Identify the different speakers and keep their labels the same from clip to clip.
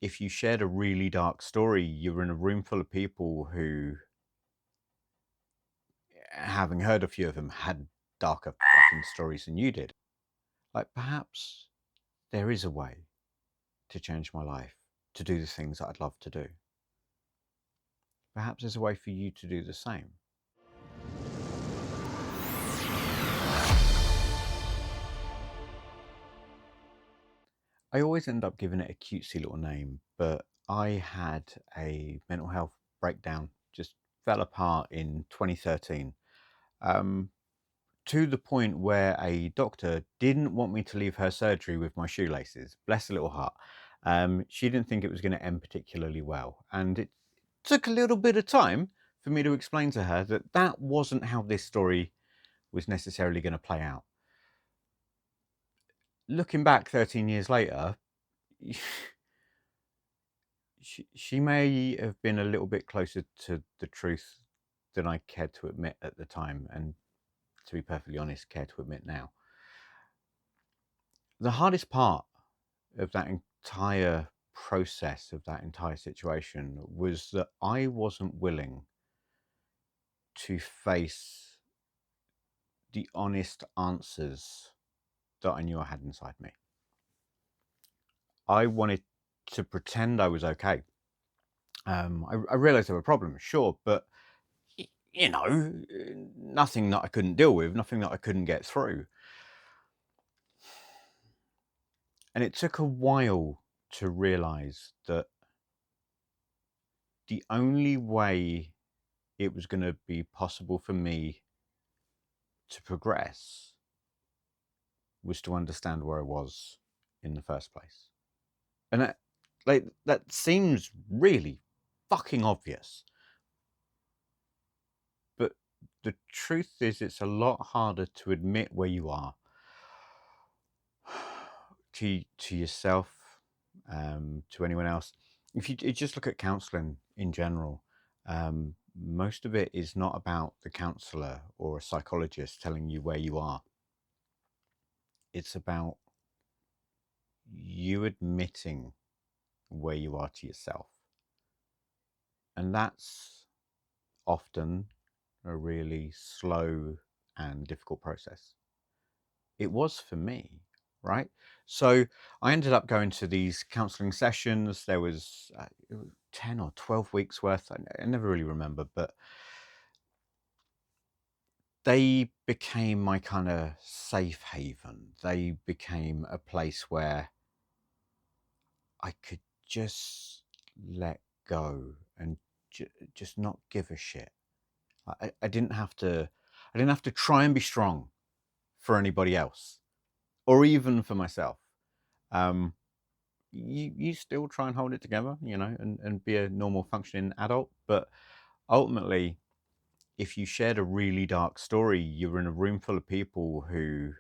Speaker 1: if you shared a really dark story, you were in a room full of people who, having heard a few of them, had darker fucking stories than you did. Like, perhaps there is a way to change my life, to do the things that I'd love to do. Perhaps there's a way for you to do the same. I always end up giving it a cutesy little name, but I had a mental health breakdown, just fell apart in 2013, to the point where a doctor didn't want me to leave her surgery with my shoelaces. Bless her little heart. She didn't think it was going to end particularly well. And it took a little bit of time for me to explain to her that that wasn't how this story was necessarily going to play out. Looking back 13 years later, she may have been a little bit closer to the truth than I cared to admit at the time, and to be perfectly honest, care to admit now. The hardest part of that entire process, of that entire situation, was that I wasn't willing to face the honest answers that I knew I had inside me. I wanted to pretend I was okay. I realized there were problems, sure, but nothing that I couldn't deal with, nothing that I couldn't get through. And it took a while to realize that the only way it was going to be possible for me to progress was to understand where I was in the first place. And that seems really fucking obvious. But the truth is, it's a lot harder to admit where you are to yourself, to anyone else. If you just look at counselling in general, most of it is not about the counsellor or a psychologist telling you where you are. It's about you admitting where you are to yourself. And that's often a really slow and difficult process. It was for me, right? So I ended up going to these counselling sessions. There was 10 or 12 weeks worth. I never really remember, but they became my kind of safe haven. They became a place where I could just let go and just not give a shit. I didn't have to. I didn't have to try and be strong for anybody else, or even for myself. You still try and hold it together, and be a normal functioning adult. But ultimately, if you shared a really dark story, you were in a room full of people who,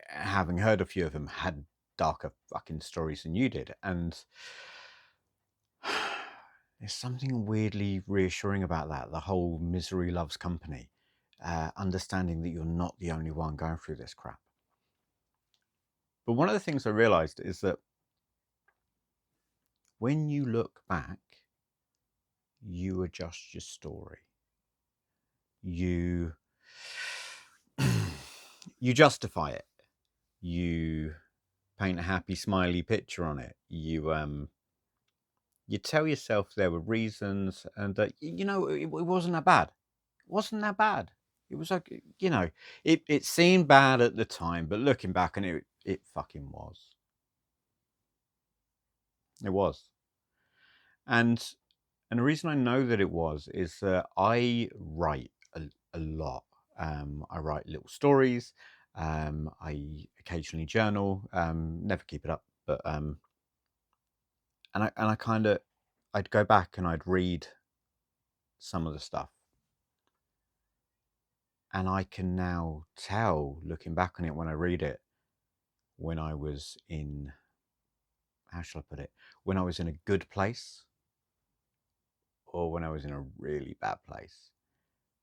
Speaker 1: having heard a few of them, had darker fucking stories than you did. And there's something weirdly reassuring about that. The whole misery loves company, understanding that you're not the only one going through this crap. But one of the things I realized is that when you look back, you adjust your story. You you justify it. You paint a happy, smiley picture on it. You tell yourself there were reasons, and that it wasn't that bad. It wasn't that bad. It was like, it seemed bad at the time, but looking back on it, it fucking was. It was. And the reason I know that it was is that I write a lot. I write little stories. I occasionally journal. Never keep it up, but and I kind of, I'd go back and I'd read some of the stuff, and I can now tell, looking back on it when I read it, when I was in, how shall I put it, when I was in a good place or when I was in a really bad place,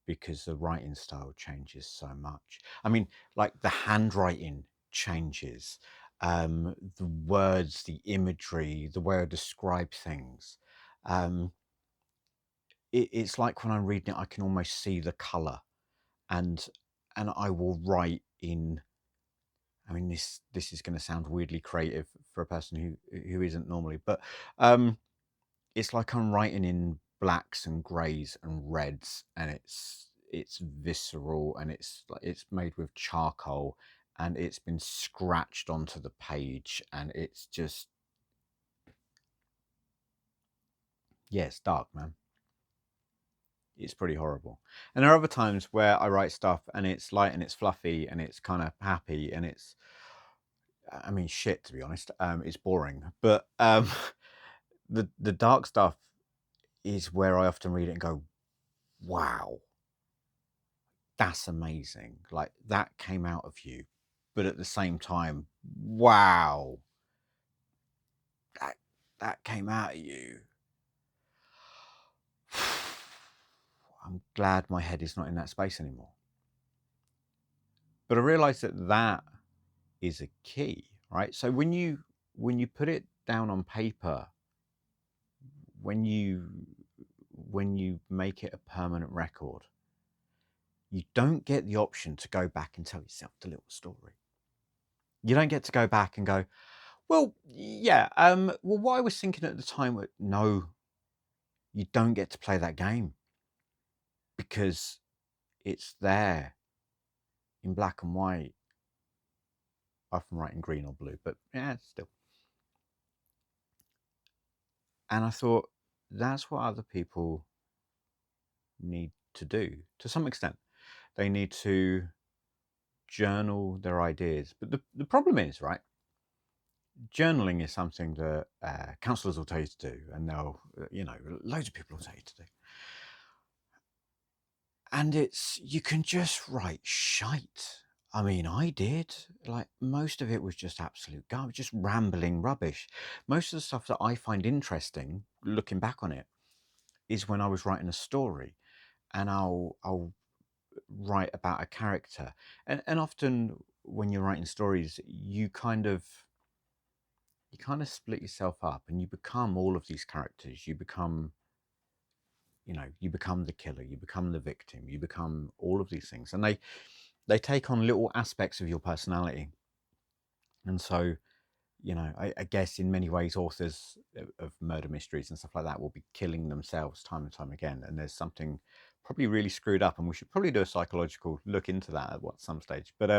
Speaker 1: because the writing style changes so much. I mean, like the handwriting changes. the words, the imagery, the way I describe things. Um, it's like when I'm reading it, I can almost see the color, and I will write in. I mean, this is going to sound weirdly creative for a person who isn't normally, but it's like I'm writing in blacks and greys and reds, and it's visceral, and it's made with charcoal, and it's been scratched onto the page, and it's just, yeah, it's dark, man. It's pretty horrible. And there are other times where I write stuff and it's light and it's fluffy and it's kind of happy and it's, I mean, shit, to be honest. It's boring, but the dark stuff is where I often read it and go, wow, that's amazing. Like, that came out of you. But at the same time, wow, that that came out of you. I'm glad my head is not in that space anymore. But I realized that is a key, right? So when you put it down on paper, when you make it a permanent record, you don't get the option to go back and tell yourself the little story. You don't get to go back and go, well, yeah, well, what I was thinking at the time, no, you don't get to play that game, because it's there in black and white. I often write in green or blue, but yeah, still. And I thought, that's what other people need to do to some extent. They need to journal their ideas. But the problem is, right, journaling is something that counselors will tell you to do, and they'll, loads of people will tell you to do. And you can just write shite. I mean, I did. Like, most of it was just absolute garbage, just rambling rubbish. Most of the stuff that I find interesting, looking back on it, is when I was writing a story, and I'll write about a character. And often when you're writing stories, you kind of split yourself up, and you become all of these characters. You become, you become the killer, you become the victim, you become all of these things, and they take on little aspects of your personality. And so, I guess in many ways, authors of murder mysteries and stuff like that will be killing themselves time and time again. And there's something probably really screwed up, and we should probably do a psychological look into that at some stage. But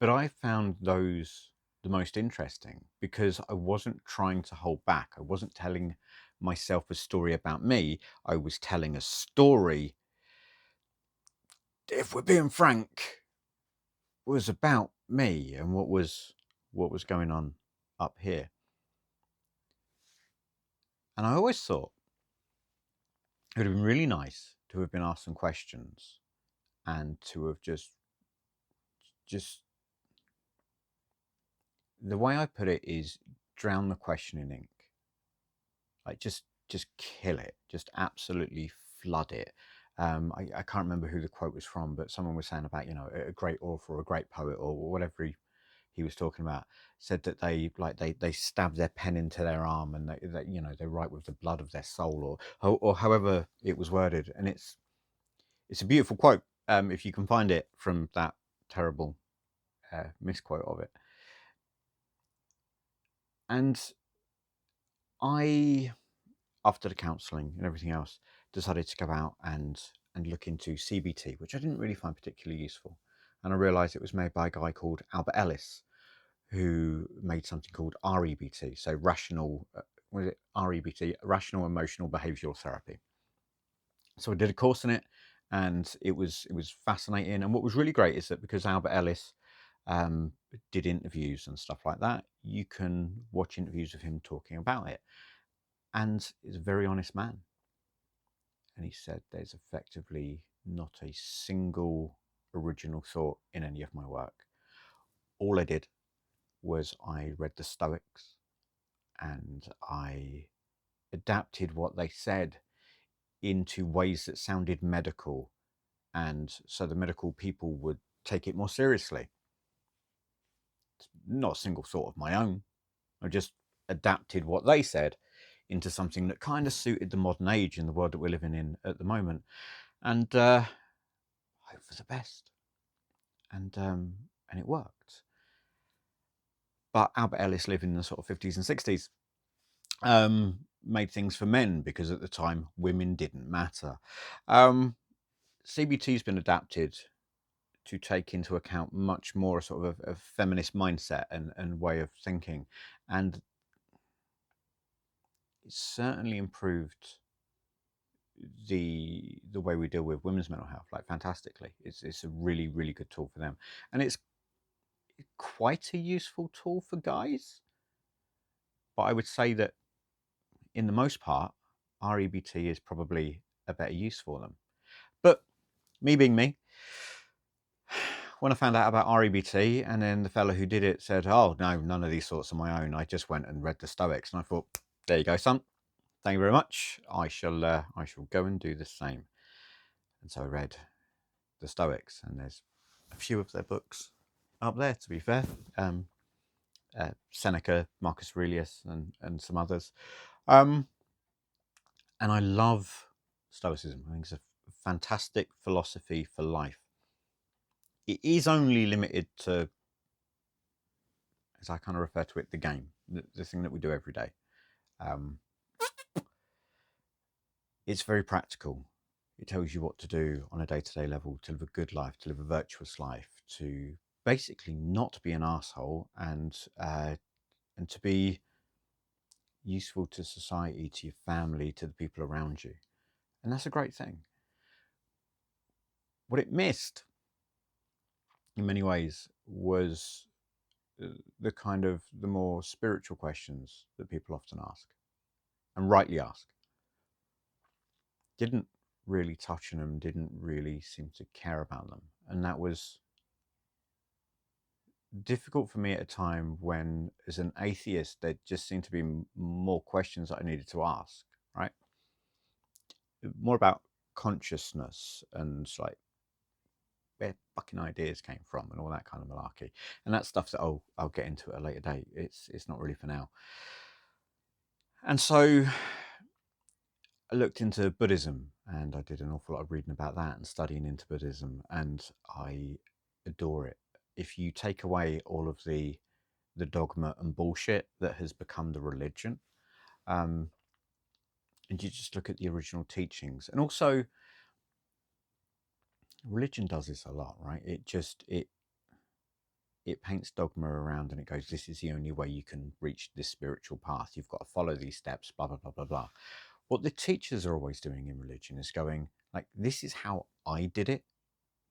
Speaker 1: I found those the most interesting, because I wasn't trying to hold back. I wasn't telling myself a story about me. I was telling a story, if we're being frank, was about me and what was going on up here. And I always thought it would have been really nice to have been asked some questions, and to have just the way I put it is, drown the question in ink. Like, just kill it, just absolutely flood it. I can't remember who the quote was from, but someone was saying about, a great author or a great poet or whatever he was talking about, said that they stab their pen into their arm, and they write with the blood of their soul, or however it was worded. And it's a beautiful quote, if you can find it, from that terrible misquote of it. And I, after the counselling and everything else, decided to go out and look into CBT, which I didn't really find particularly useful. And I realised it was made by a guy called Albert Ellis, who made something called REBT, so REBT, Rational Emotional Behavioural Therapy. So I did a course in it, and it was fascinating. And what was really great is that, because Albert Ellis did interviews and stuff like that, you can watch interviews of him talking about it. And he's a very honest man. And he said there's effectively not a single original thought in any of my work. All I did was I read the Stoics, and I adapted what they said into ways that sounded medical, and so the medical people would take it more seriously. not a single thought of my own. I just adapted what they said into something that kind of suited the modern age in the world that we're living in at the moment, and hope for the best. And it worked. But Albert Ellis, living in the sort of 50s and 60s, made things for men because at the time women didn't matter. CBT's been adapted to take into account much more sort of a feminist mindset and way of thinking, and it's certainly improved the way we deal with women's mental health, like, fantastically. It's a really, really good tool for them, and it's quite a useful tool for guys. But I would say that in the most part, REBT is probably a better use for them. But me being me, when I found out about REBT, and then the fellow who did it said, "Oh no, none of these thoughts are my own," I just went and read the Stoics, and I thought, "There you go, son. Thank you very much. I shall go and do the same." And so I read the Stoics, and there's a few of their books up there, to be fair. Seneca, Marcus Aurelius, and some others. And I love Stoicism. I think it's a fantastic philosophy for life. It is only limited to, as I kind of refer to it, the game, the thing that we do every day. It's very practical. It tells you what to do on a day-to-day level to live a good life, to live a virtuous life, to basically not be an asshole, and to be useful to society, to your family, to the people around you. And that's a great thing. What it missed, in many ways, was the kind of the more spiritual questions that people often ask, and rightly ask. Didn't really touch on them, didn't really seem to care about them. And that was difficult for me at a time when, as an atheist, there just seemed to be more questions that I needed to ask, right? More about consciousness and, like, where fucking ideas came from and all that kind of malarkey. And that's stuff that I'll get into at a later date. It's not really for now. And so I looked into Buddhism, and I did an awful lot of reading about that and studying into Buddhism, and I adore it. If you take away all of the dogma and bullshit that has become the religion, and you just look at the original teachings, and also religion does this a lot, right? It paints dogma around, and it goes, this is the only way you can reach this spiritual path. You've got to follow these steps, blah, blah, blah, blah, blah. What the teachers are always doing in religion is going, like, this is how I did it.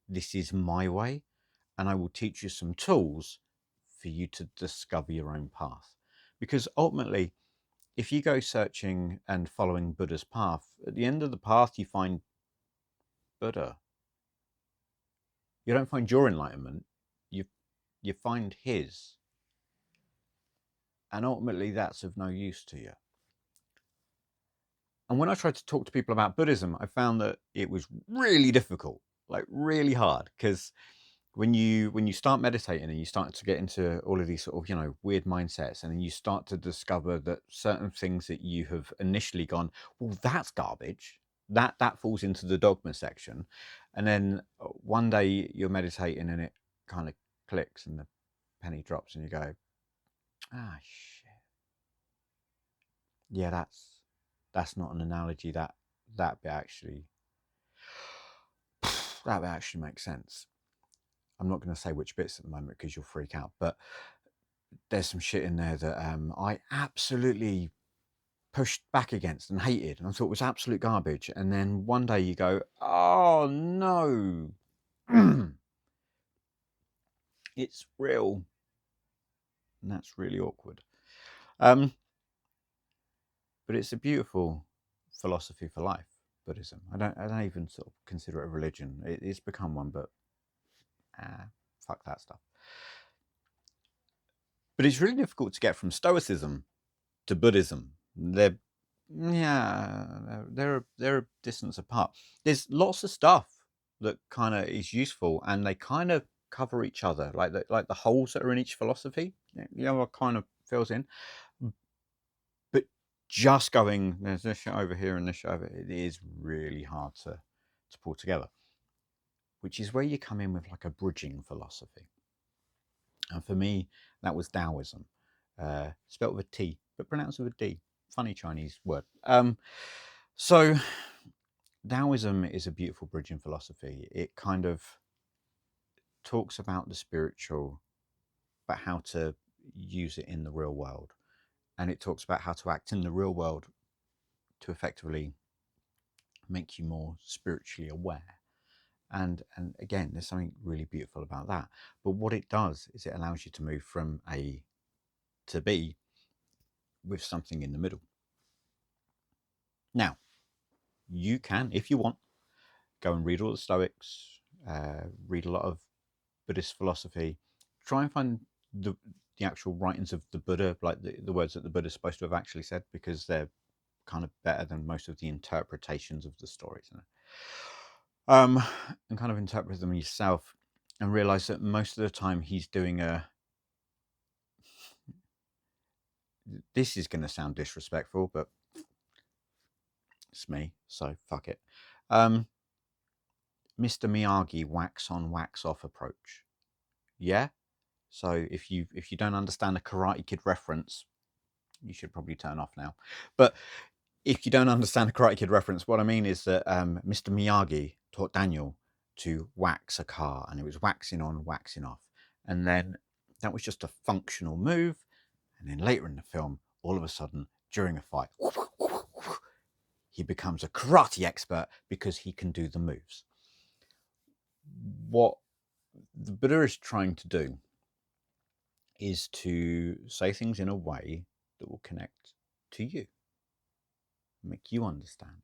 Speaker 1: This is my way. And I will teach you some tools for you to discover your own path. Because ultimately, if you go searching and following Buddha's path, at the end of the path, you find Buddha. You don't find your enlightenment. You find his. And ultimately, that's of no use to you. And when I tried to talk to people about Buddhism, I found that it was really difficult, like really hard, because when you start meditating and you start to get into all of these sort of, weird mindsets, and then you start to discover that certain things that you have initially gone, well, that's garbage, that falls into the dogma section, and then one day you're meditating and it kind of clicks and the penny drops and you go, ah, shit, yeah, that's not an analogy, that bit actually makes sense. I'm not going to say which bits at the moment because you'll freak out, but there's some shit in there that I absolutely pushed back against and hated, and I thought was absolute garbage. And then one day you go, oh no, it's real. And that's really awkward. But it's a beautiful philosophy for life, Buddhism. I don't even sort of consider it a religion. It's become one, but fuck that stuff. But it's really difficult to get from Stoicism to Buddhism. They're a distance apart. There's lots of stuff that kind of is useful, and they kind of cover each other, like the holes that are in each philosophy. the other kind of fills in. But just going, there's this shit over here and this shit over here, it is really hard to pull together, which is where you come in with like a bridging philosophy. And for me, that was Taoism, spelt with a T, but pronounced with a D. Funny Chinese word. So Taoism is a beautiful bridging philosophy. It kind of talks about the spiritual, but how to use it in the real world. And it talks about how to act in the real world to effectively make you more spiritually aware. And again, there's something really beautiful about that. But what it does is it allows you to move from A to B with something in the middle. Now, you can, if you want, go and read all the Stoics, read a lot of Buddhist philosophy, try and find the actual writings of the Buddha, like the words that the Buddha is supposed to have actually said, because they're kind of better than most of the interpretations of the stories. And kind of interpret them yourself and realize that most of the time he's doing this is going to sound disrespectful, but it's me, so fuck it. Mr. Miyagi wax on, wax off approach. Yeah? So if you don't understand a Karate Kid reference, you should probably turn off now. But if you don't understand a Karate Kid reference, what I mean is that Mr. Miyagi taught Daniel to wax a car, and it was waxing on, waxing off. And then that was just a functional move. And then later in the film, all of a sudden, during a fight, he becomes a karate expert because he can do the moves. What the Buddha is trying to do is to say things in a way that will connect to you, make you understand.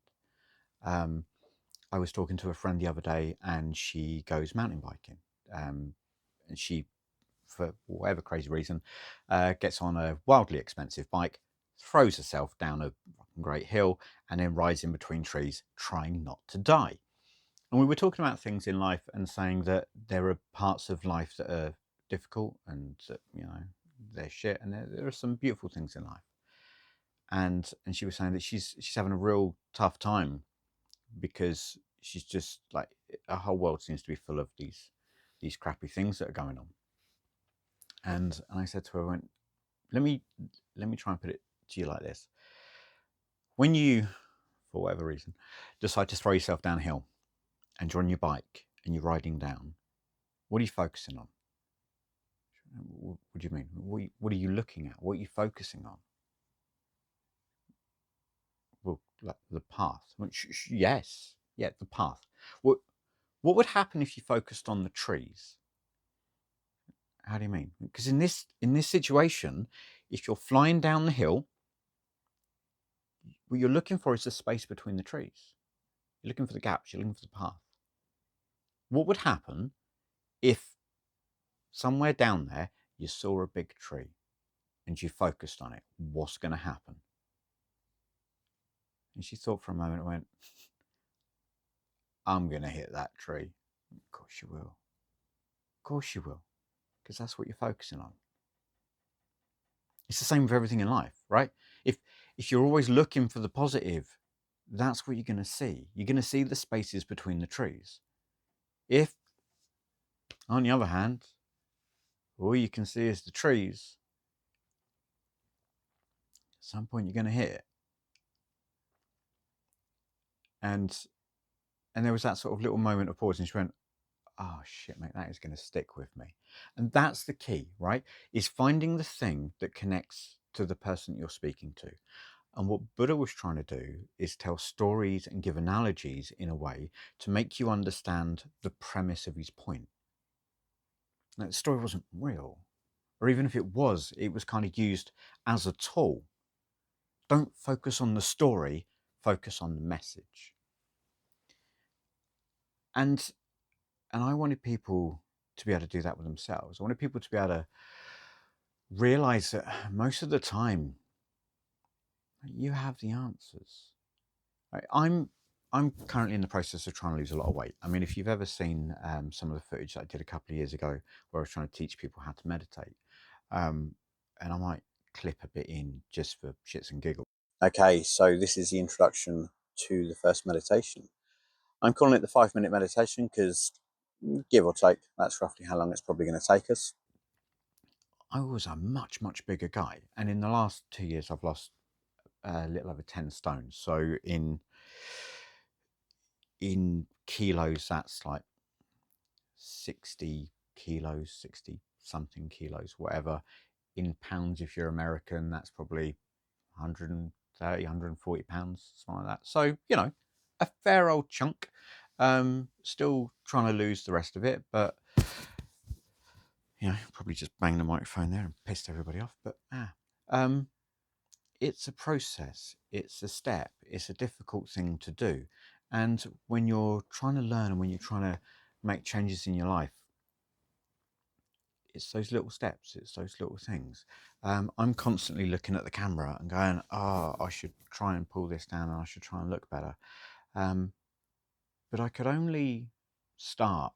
Speaker 1: I was talking to a friend the other day, and she goes mountain biking, and she, for whatever crazy reason, gets on a wildly expensive bike, throws herself down a great hill, and then rides in between trees, trying not to die. And we were talking about things in life and saying that there are parts of life that are difficult and that, they're shit, and there are some beautiful things in life. And she was saying that she's having a real tough time because she's just like, her whole world seems to be full of these crappy things that are going on. And I said to her, I went, let me try and put it to you like this. When you, for whatever reason, decide to throw yourself downhill and you're on your bike and you're riding down, what are you focusing on? What do you mean? What are you looking at? What are you focusing on? Well, like the path. Yes, yeah, the path. What would happen if you focused on the trees? How do you mean? Because in this situation, if you're flying down the hill, what you're looking for is the space between the trees. You're looking for the gaps. You're looking for the path. What would happen if somewhere down there you saw a big tree and you focused on it? What's going to happen? And she thought for a moment and went, I'm going to hit that tree. Of course you will. Of course you will. Because that's what you're focusing on. It's the same with everything in life, right? If you're always looking for the positive, that's what you're going to see. You're going to see the spaces between the trees. If, on the other hand, all you can see is the trees, at some point you're going to hit it. And there was that sort of little moment of pause, and she went, oh shit, mate, that is going to stick with me. And that's the key, right? Is finding the thing that connects to the person you're speaking to. And what Buddha was trying to do is tell stories and give analogies in a way to make you understand the premise of his point. Now, the story wasn't real, or even if it was kind of used as a tool. Don't focus on the story, focus on the message. And I wanted people to be able to do that with themselves. I wanted people to be able to realize that most of the time you have the answers. I'm currently in the process of trying to lose a lot of weight. I mean, if you've ever seen some of the footage that I did a couple of years ago where I was trying to teach people how to meditate, and I might clip a bit in just for shits and giggles.
Speaker 2: Okay, so this is the introduction to the first meditation. I'm calling it the 5-minute meditation because, give or take, that's roughly how long it's probably going to take us.
Speaker 1: I was a much, much bigger guy, and in the last 2 years, I've lost a little over 10 stone. So in kilos, that's like 60 kilos, 60 something kilos, whatever. In pounds, if you're American, that's probably 130, 140 pounds, something like that. So, a fair old chunk. Still trying to lose the rest of it, but probably just banged the microphone there and pissed everybody off. But it's a process, it's a step, it's a difficult thing to do. And when you're trying to learn and when you're trying to make changes in your life, it's those little steps, it's those little things. I'm constantly looking at the camera and going, I should try and pull this down and I should try and look better. But I could only start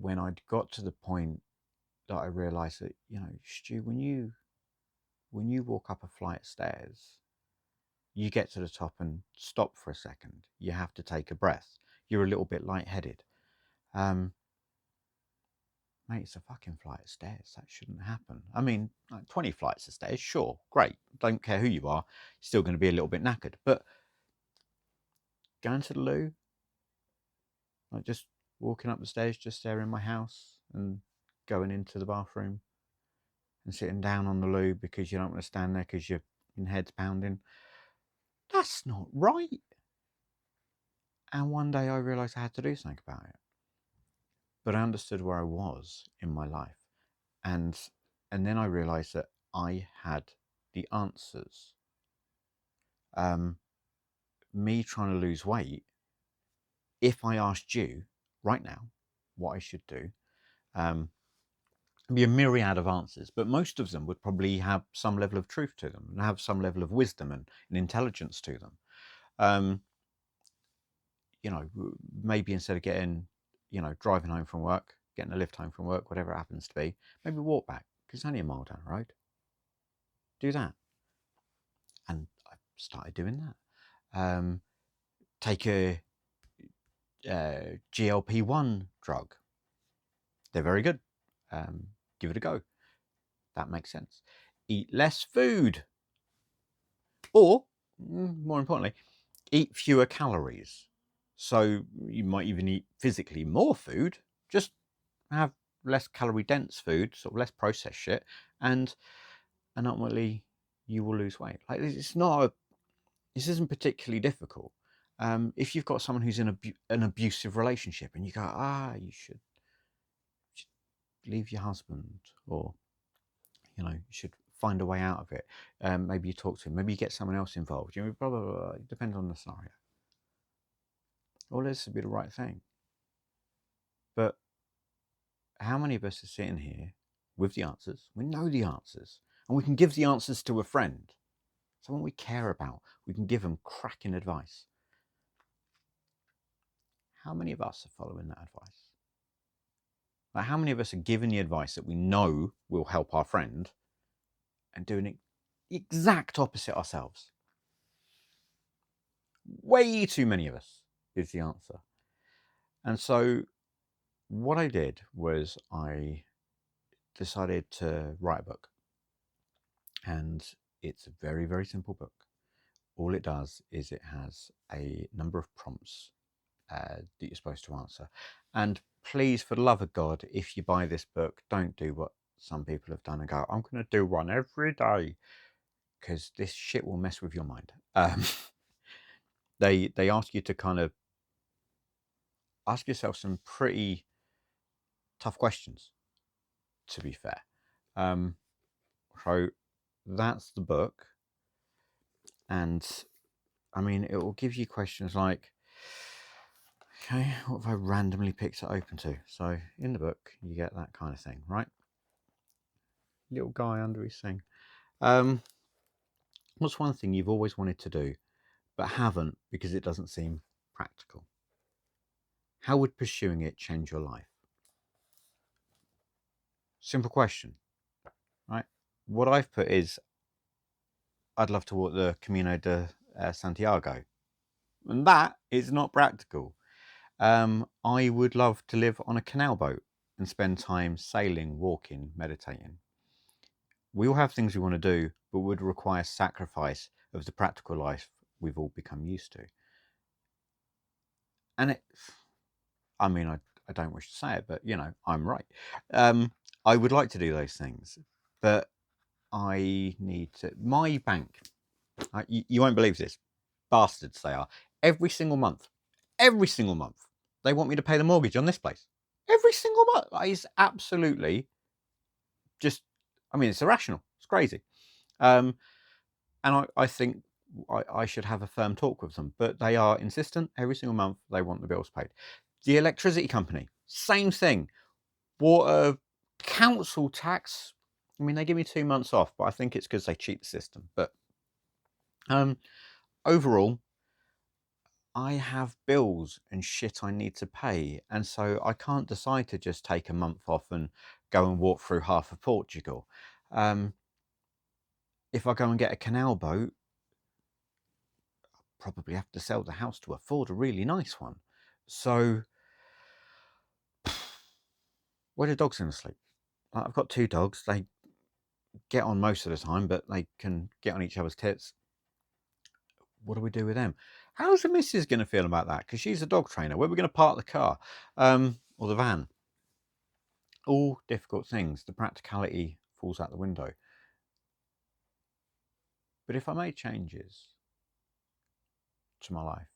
Speaker 1: when I'd got to the point that I realized that, Stu, when you walk up a flight of stairs, you get to the top and stop for a second. You have to take a breath. You're a little bit lightheaded. Mate, it's a fucking flight of stairs. That shouldn't happen. I mean, like 20 flights of stairs, sure, great. Don't care who you are. You're still going to be a little bit knackered. But going to the loo, like just walking up the stairs just there in my house and going into the bathroom and sitting down on the loo because you don't want to stand there because your head's pounding. That's not right. And one day I realised I had to do something about it. But I understood where I was in my life. And then I realised that I had the answers. Me trying to lose weight, if I asked you right now what I should do, be a myriad of answers, but most of them would probably have some level of truth to them and have some level of wisdom and intelligence to them. Maybe instead of driving home from work, getting a lift home from work, whatever it happens to be, maybe walk back because it's only a mile down the road. Do that. And I started doing that. Take a GLP-1 drug. They're very good. Give it a go. That makes sense. Eat less food. Or, more importantly, eat fewer calories. So you might even eat physically more food, just have less calorie dense food, sort of less processed shit, and ultimately you will lose weight. Like, this isn't particularly difficult. If you've got someone who's in an abusive relationship and you go, you should leave your husband, or you should find a way out of it. Maybe you talk to him, maybe you get someone else involved. Blah blah blah. It depends on the scenario. All this would be the right thing. But how many of us are sitting here with the answers? We know the answers, and we can give the answers to a friend, someone we care about. We can give them cracking advice. How many of us are following that advice? Like, how many of us are giving the advice that we know will help our friend and doing the exact opposite ourselves? Way too many of us is the answer. And so what I did was I decided to write a book. And it's a very, very simple book. All it does is it has a number of prompts that you're supposed to answer. And please, for the love of God, if you buy this book, don't do what some people have done and go, I'm going to do one every day, because this shit will mess with your mind. They ask you to kind of ask yourself some pretty tough questions, to be fair. So that's the book. And I mean, it will give you questions like, okay, what have I randomly picked it open to? So in the book, you get that kind of thing, right? Little guy under his thing. What's one thing you've always wanted to do, but haven't because it doesn't seem practical? How would pursuing it change your life? Simple question. what I've put is I'd love to walk the Camino de Santiago, and that is not practical. I would love to live on a canal boat and spend time sailing, walking, meditating. We all have things we want to do, but would require sacrifice of the practical life we've all become used to. And I don't wish to say it, but I'm right. I would like to do those things, but I need to. My bank, you won't believe this, bastards they are. Every single month, they want me to pay the mortgage on this place. Every single month. It's absolutely just, it's irrational. It's crazy. And I think I should have a firm talk with them, but they are insistent. Every single month, they want the bills paid. The electricity company, same thing. Water, council tax. They give me 2 months off, but I think it's because they cheat the system. But overall, I have bills and shit I need to pay, and so I can't decide to just take a month off and go and walk through half of Portugal. If I go and get a canal boat, I'll probably have to sell the house to afford a really nice one. So, where are the dogs going to sleep? I've got 2 dogs. They get on most of the time, but they can get on each other's tits. What do we do with them? How's the missus going to feel about that? Because she's a dog trainer. Where are we going to park the car or the van? All difficult things. The practicality falls out the window. But if I made changes to my life,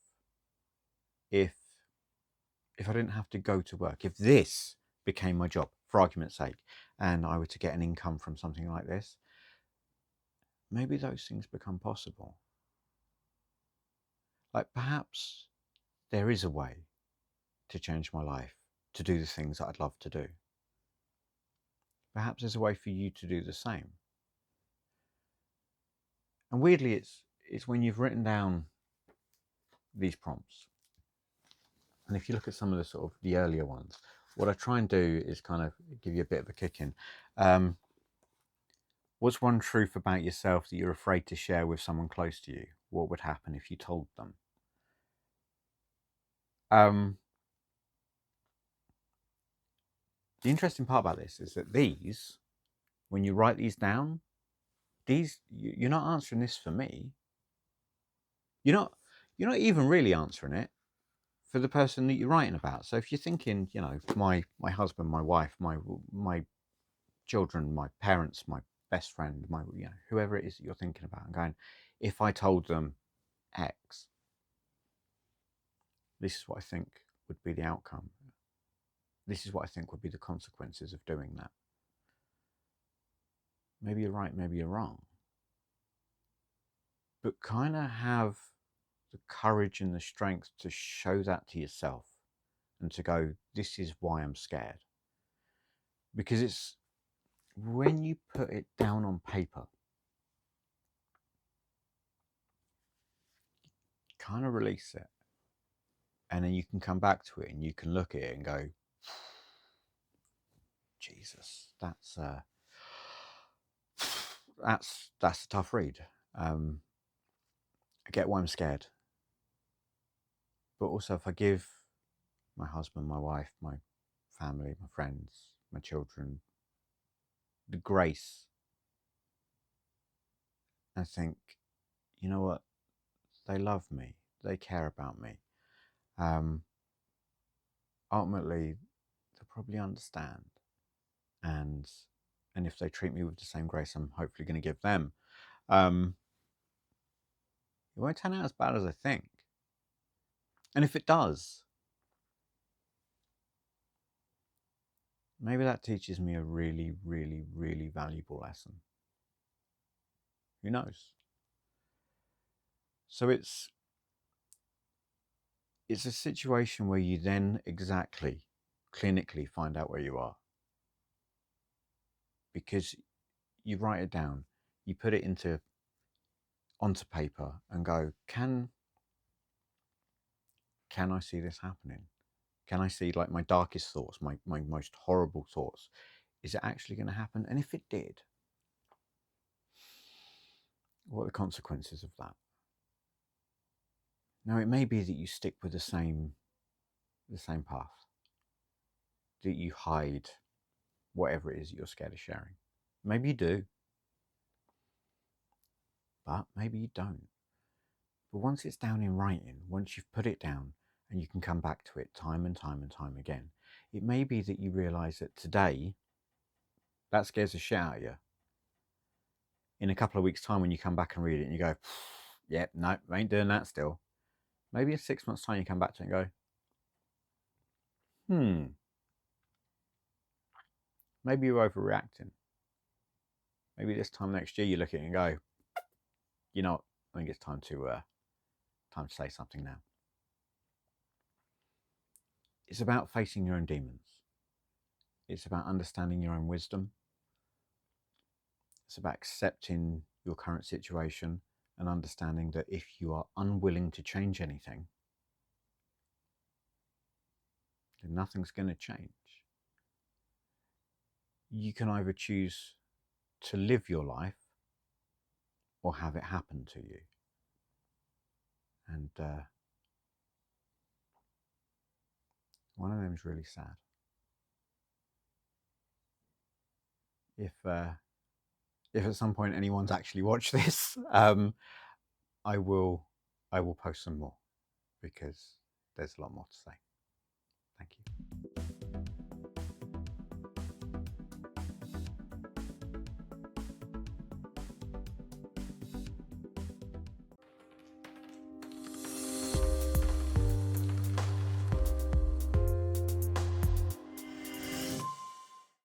Speaker 1: if I didn't have to go to work, if this became my job, for argument's sake, and I were to get an income from something like this, maybe those things become possible. Like perhaps there is a way to change my life, to do the things that I'd love to do. Perhaps there's a way for you to do the same. And weirdly, it's when you've written down these prompts, and if you look at some of the sort of the earlier ones, what I try and do is kind of give you a bit of a kick in. What's one truth about yourself that you're afraid to share with someone close to you? What would happen if you told them? The interesting part about this is that these, when you write these down, you're not answering this for me. You're not even really answering it for the person that you're writing about. So if you're thinking, my husband, my wife, my children, my parents, my best friend, my whoever it is that you're thinking about, and going, if I told them X, this is what I think would be the outcome. This is what I think would be the consequences of doing that. Maybe you're right, maybe you're wrong. But kind of have the courage and the strength to show that to yourself and to go, this is why I'm scared. Because it's when you put it down on paper, you kind of release it. And then you can come back to it and you can look at it and go, Jesus, that's a tough read. I get why I'm scared. But also if I give my husband, my wife, my family, my friends, my children, the grace, I think, you know what? They love me. They care about me. Ultimately, they'll probably understand. And if they treat me with the same grace I'm hopefully going to give them, it won't turn out as bad as I think. And if it does, maybe that teaches me a really, really, really valuable lesson. Who knows? So it's a situation where you then exactly clinically find out where you are, because you write it down, you put it onto paper and go, can I see this happening? Can I see like my darkest thoughts, my most horrible thoughts? Is it actually going to happen? And if it did, What are the consequences of that? Now, it may be that you stick with the same path, that you hide whatever it is that you're scared of sharing. Maybe you do, but maybe you don't. But once it's down in writing, once you've put it down and you can come back to it time and time and time again, it may be that you realize that today that scares the shit out of you. In a couple of weeks' time, when you come back and read it and you go, yep, no, I ain't doing that still. Maybe in 6 months' time, you come back to it and go, maybe you're overreacting. Maybe this time next year, you look at it and go, you know what, I think it's time to say something now. It's about facing your own demons. It's about understanding your own wisdom. It's about accepting your current situation and understanding that if you are unwilling to change anything, then nothing's going to change. You can either choose to live your life or have it happen to you. And one of them is really sad. If at some point anyone's actually watched this, I will post some more because there's a lot more to say. Thank you.